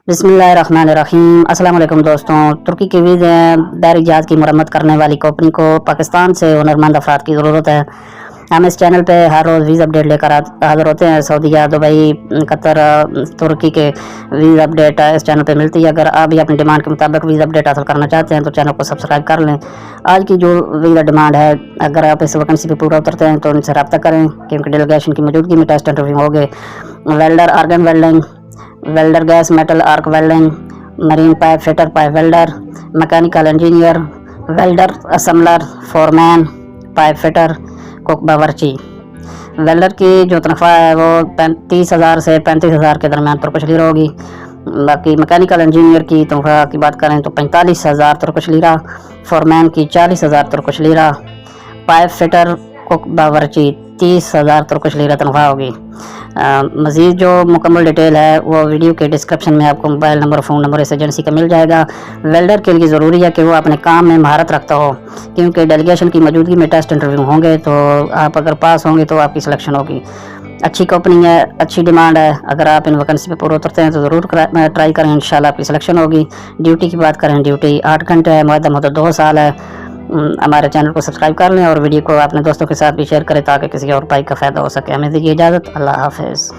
बिस्मिल्लाहिर्रहमानिर्रहीम। अस्सलाम वालेकुम दोस्तों। तुर्की की बैरी जहाज़ की मरम्मत करने वाली कंपनी को पाकिस्तान से हुनरमंद अफराद की ज़रूरत है। हम इस चैनल पे हर रोज़ वीज़ा अपडेट लेकर हाज़िर होते हैं। सऊदीया, दुबई, कतर, तुर्की के वीज़ा अपडेट इस चैनल पे मिलती है। अगर आप भी अपनी डिमांड के मुताबिक वीज़ा अपडेट हासिल करना चाहते हैं तो चैनल को सब्सक्राइब कर लें। आज की जो वीज़ा डिमांड है, अगर आप इस वैकेंसी पे पूरा उतरते हैं तो उनसे रब्ता करें, क्योंकि डेलीगेशन की मौजूदगी में टेस्ट इंटरव्यू होंगे। Welder argon welding, welder gas metal arc welding, marine pipe fitter pipe welder, mechanical engineer, welder assembler, foreman, pipe fitter, cook बावर्ची। वेल्डर की जो तनख्वाह है वो 30,000 से 35,000 के दरमियान तुर्किश लीरा होगी। बाकी मैकेनिकल इंजीनियर की तनख्वाह की बात करें तो 45,000 तुर्किश लीरा, फोरमैन की 40,000 Turkish lira, pipe fitter cook बावर्ची 30,000 तुर्किश लीरा तनख्वाह होगी। मज़ीद जो मुकम्मल डिटेल है वो वीडियो के डिस्क्रिप्शन में आपको मोबाइल नंबर और फ़ोन नंबर इस एजेंसी का मिल जाएगा। वेल्डर के लिए ज़रूरी है कि वो अपने काम में महारत रखता हो, क्योंकि डेलीगेशन की मौजूदगी में टेस्ट इंटरव्यू होंगे, तो आप अगर पास होंगे तो आपकी सिलेक्शन होगी। अच्छी कंपनी है, अच्छी डिमांड है। अगर आप इन वैकेंसी पे पूरा उतरते हैं तो ज़रूर ट्राई करें, इंशाल्लाह आपकी सिलेक्शन होगी। ड्यूटी की बात करें, ड्यूटी 8 घंटे है, मुअद्दम मुद्दत 2 साल है। हमारे चैनल को सब्सक्राइब कर लें और वीडियो को अपने दोस्तों के साथ भी शेयर करें ताकि किसी और भाई का फ़ायदा हो सके। हमें दीजिए इजाज़त। अल्लाह हाफ़िज़।